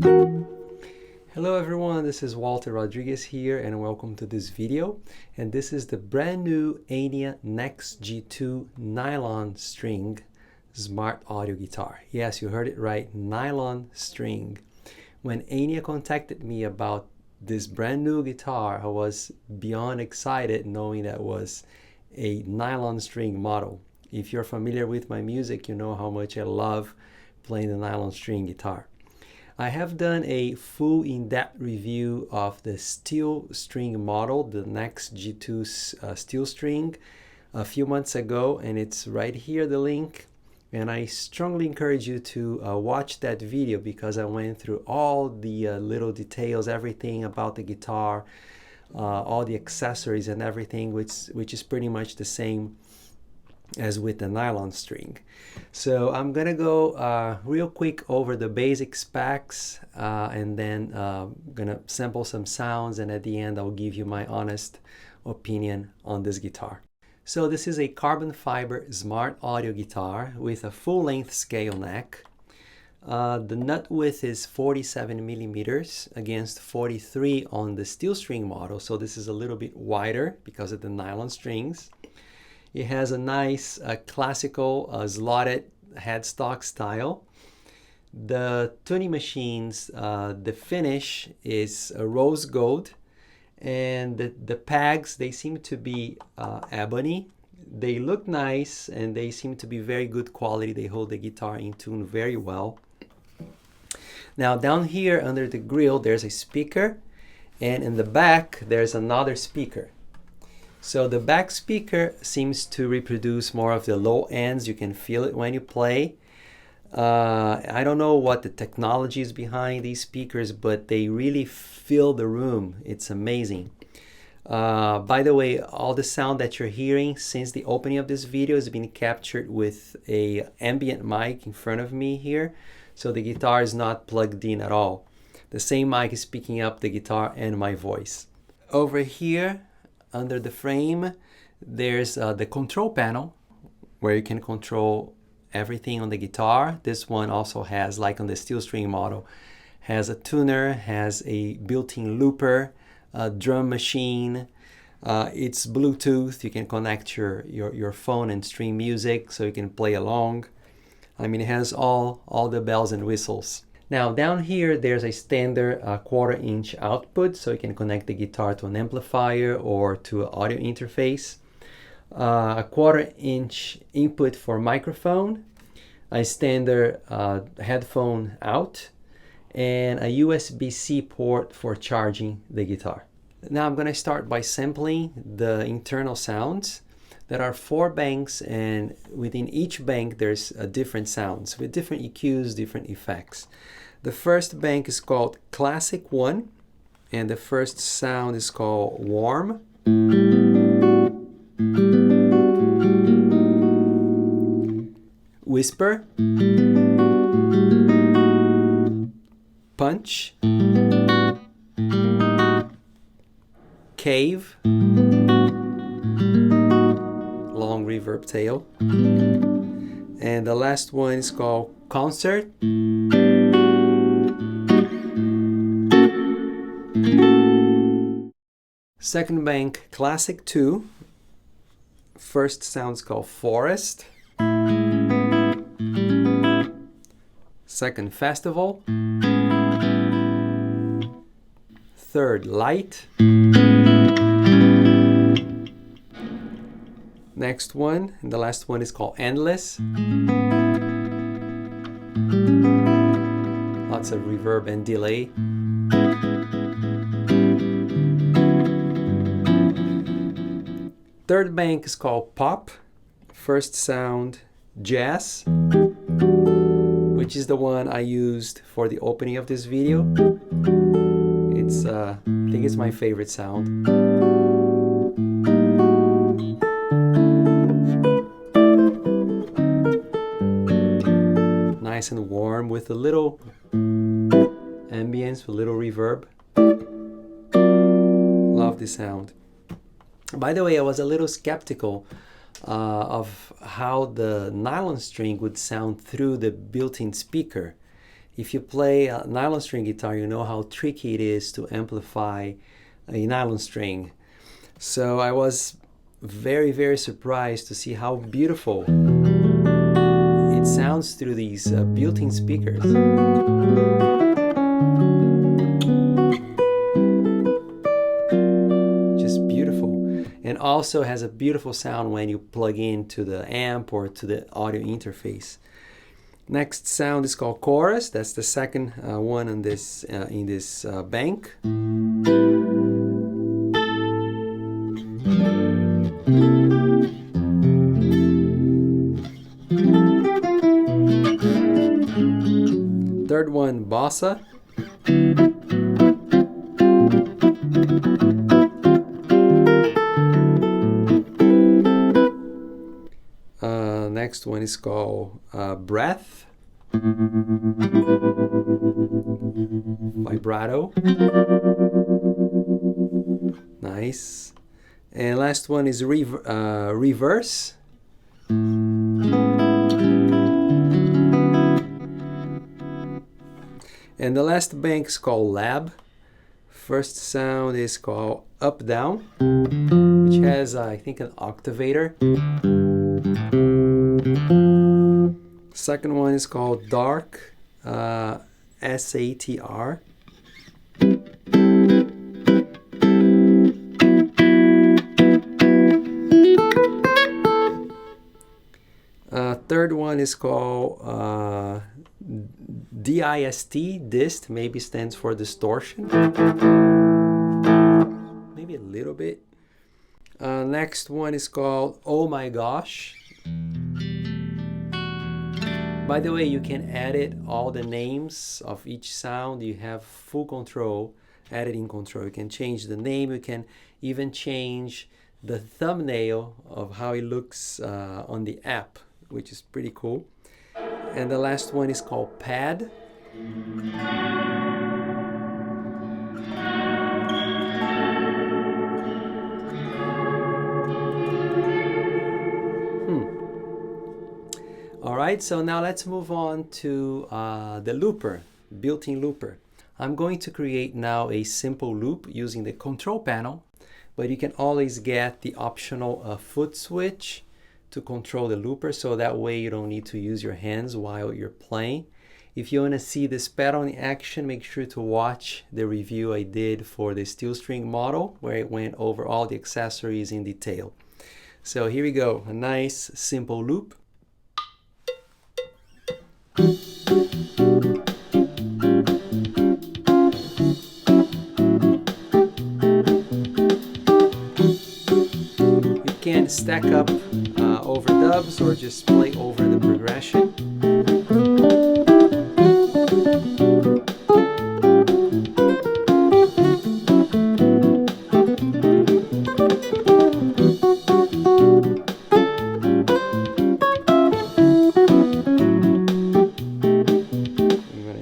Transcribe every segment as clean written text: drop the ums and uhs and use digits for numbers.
Hello everyone, this is Walter Rodrigues here and welcome to this video. And this is the brand new ENYA NEXG nylon string smart audio guitar. Yes, you heard it right, nylon string. When ENYA contacted me about this brand new guitar, I was beyond excited knowing that was a nylon string model. If you're familiar with my music, you know how much I love playing the nylon string guitar. I have done a full in-depth review of the steel string model, the NEXG steel string, a few months ago, and it's right here, the link. And I strongly encourage you to watch that video because I went through all the little details, everything about the guitar, all the accessories and everything, which is pretty much the same as with the nylon string. So I'm gonna go real quick over the basic specs and then gonna sample some sounds, and at the end I'll give you my honest opinion on this guitar. So this is a carbon fiber smart audio guitar with a full-length scale neck. The nut width is 47 millimeters against 43 on the steel string model, so this is a little bit wider because of the nylon strings. It has a nice classical slotted headstock style. The tuning machines, the finish is rose gold, and the pegs, they seem to be ebony. They look nice and they seem to be very good quality. They hold the guitar in tune very well. Now down here under the grill there's a speaker, and in the back there's another speaker. So the back speaker seems to reproduce more of the low ends. You can feel it when you play. I don't know what the technology is behind these speakers, but they really fill the room. It's amazing. By the way, all the sound that you're hearing since the opening of this video has been captured with an ambient mic in front of me here. So the guitar is not plugged in at all. The same mic is picking up the guitar and my voice. Over here, under the frame, there's the control panel where you can control everything on the guitar. This one also has, like on the steel string model, has a tuner, has a built-in looper, a drum machine. It's Bluetooth. You can connect your phone and stream music so you can play along. I mean, it has all the bells and whistles. Now down here there's a standard 1/4 inch output, so you can connect the guitar to an amplifier or to an audio interface. A 1/4 inch input for microphone, a standard headphone out, and a USB-C port for charging the guitar. Now I'm going to start by sampling the internal sounds. There are 4 banks, and within each bank there's different sounds with different EQs, different effects. The first bank is called Classic 1, and the first sound is called Warm. Whisper. Punch. Cave. Long reverb tail. And the last one is called Concert. Second bank, Classic 2. First sound's called Forest. Second, Festival. Third, Light. Next one, and the last one is called Endless. Lots of reverb and delay. Third bank is called Pop. First sound, Jazz, which is the one I used for the opening of this video. It's I think it's my favorite sound. Nice and warm with a little ambience, with a little reverb. Love the sound. By the way, I was a little skeptical of how the nylon string would sound through the built-in speaker. If you play a nylon string guitar, you know how tricky it is to amplify a nylon string. So I was very, very surprised to see how beautiful it sounds through these built-in speakers. Just beautiful. And also has a beautiful sound when you plug into the amp or to the audio interface. Next sound is called chorus. That's the second one on this in this bank. Third one, bossa. Next one is called breath. Vibrato. Nice. And last one is reverse. And the last bank is called lab. First sound is called up down, which has I think an octavator. Second one is called dark, SATR. Third one is called dist, maybe stands for distortion. Maybe a little bit. Next one is called oh my gosh. By the way, you can edit all the names of each sound. You have full control, editing control. You can change the name. You can even change the thumbnail of how it looks on the app, which is pretty cool. And the last one is called pad. All right, so now let's move on to the looper, built-in looper. I'm going to create now a simple loop using the control panel, but you can always get the optional foot switch to control the looper, so that way you don't need to use your hands while you're playing. If you want to see this pedal in action, make sure to watch the review I did for the steel string model, where it went over all the accessories in detail. So here we go, a nice simple loop. You can stack up overdubs or just play over the progression.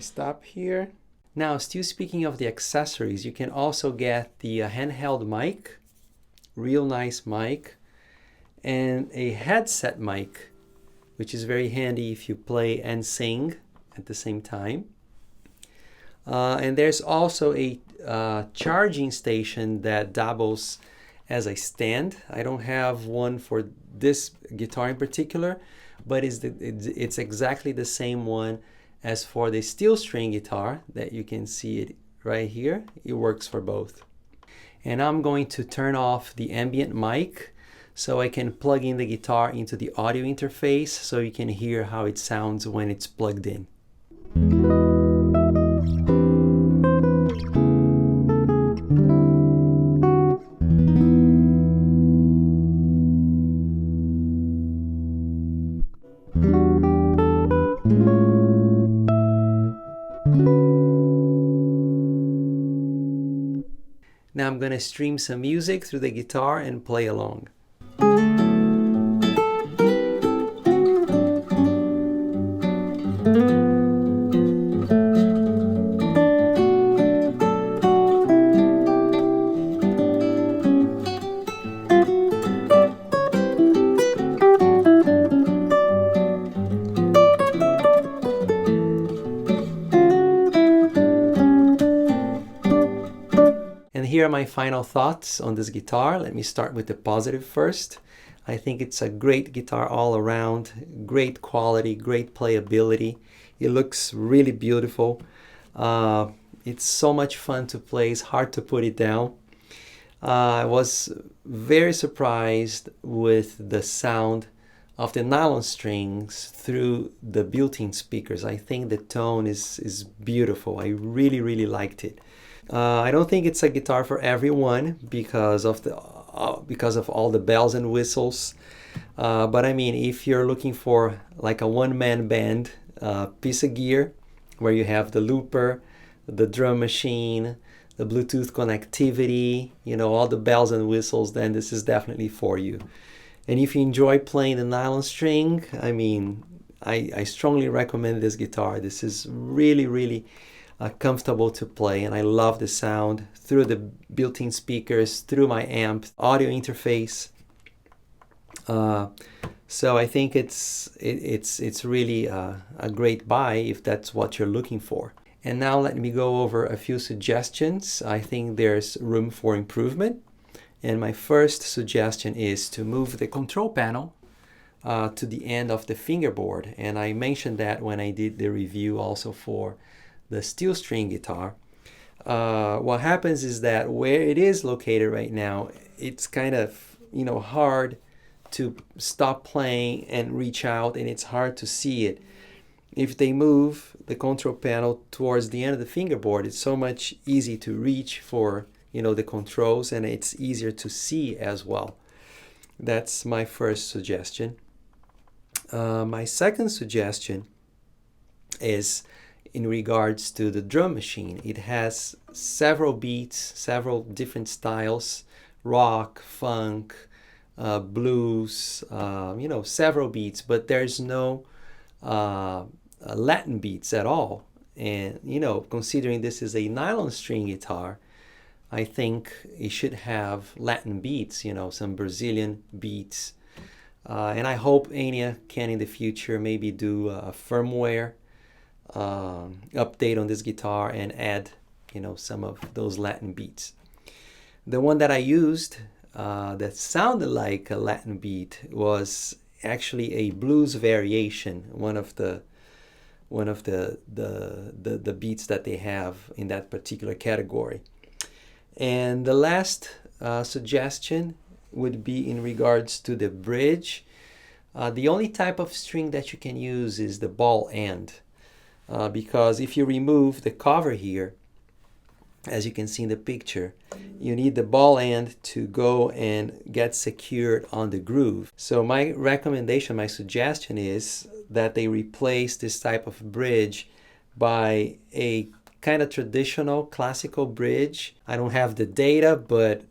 Stop here. Now, still speaking of the accessories, you can also get the handheld mic, real nice mic, and a headset mic, which is very handy if you play and sing at the same time. And there's also a charging station that doubles as a stand. I don't have one for this guitar in particular, but it's exactly the same one as for the steel string guitar that you can see it right here. It works for both. And I'm going to turn off the ambient mic so I can plug in the guitar into the audio interface so you can hear how it sounds when it's plugged in. Now I'm going to stream some music through the guitar and play along. here are my final thoughts on this guitar. Let me start with the positive first. I think it's a great guitar all around, great quality, great playability. It looks really beautiful. It's so much fun to play, it's hard to put it down. I was very surprised with the sound of the nylon strings through the built-in speakers. I think the tone is beautiful. I really liked it. I don't think it's a guitar for everyone because of all the bells and whistles. But I mean, if you're looking for like a one-man band piece of gear where you have the looper, the drum machine, the Bluetooth connectivity, you know, all the bells and whistles, then this is definitely for you. And if you enjoy playing the nylon string, I mean, I strongly recommend this guitar. This is really comfortable to play, and I love the sound through the built-in speakers, through my amp, audio interface. So I think it's really a great buy if that's what you're looking for. And now let me go over a few suggestions. I think there's room for improvement. And my first suggestion is to move the control panel to the end of the fingerboard. And I mentioned that when I did the review also for the steel string guitar. What happens is that where it is located right now, it's kind of, you know, hard to stop playing and reach out, and it's hard to see it. If they move the control panel towards the end of the fingerboard, it's so much easy to reach for, you know, the controls, and it's easier to see as well. That's my first suggestion. My second suggestion is in regards to the drum machine. It has several beats, several different styles, rock, funk, blues, you know, several beats, but there's no Latin beats at all. And, you know, considering this is a nylon string guitar, I think it should have Latin beats, you know, some Brazilian beats. And I hope ENYA can in the future maybe do a firmware update on this guitar and add, you know, some of those Latin beats. The one that I used that sounded like a Latin beat was actually a blues variation, one of the beats that they have in that particular category. And the last suggestion would be in regards to the bridge. The only type of string that you can use is the ball end, because if you remove the cover here, as you can see in the picture, you need the ball end to go and get secured on the groove. So my recommendation, my suggestion is that they replace this type of bridge by a kind of traditional classical bridge. I don't have the data, but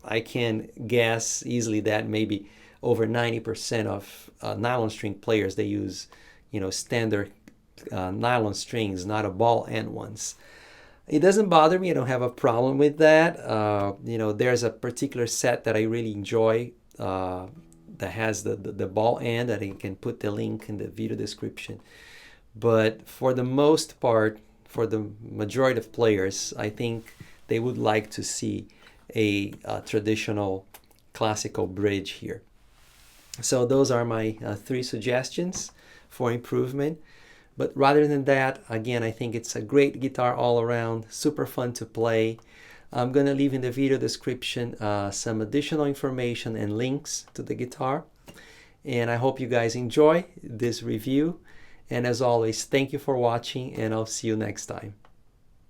I can guess easily that maybe over 90% of nylon string players, they use, you know, standard nylon strings, not a ball end ones. It doesn't bother me. I don't have a problem with that. You know, there's a particular set that I really enjoy that has the ball end, that I can put the link in the video description. But for the most part, for the majority of players, I think they would like to see a traditional classical bridge here. So those are my 3 suggestions for improvement. But rather than that, again, I think it's a great guitar all around, super fun to play. I'm going to leave in the video description some additional information and links to the guitar. And I hope you guys enjoy this review. And as always, thank you for watching, and I'll see you next time.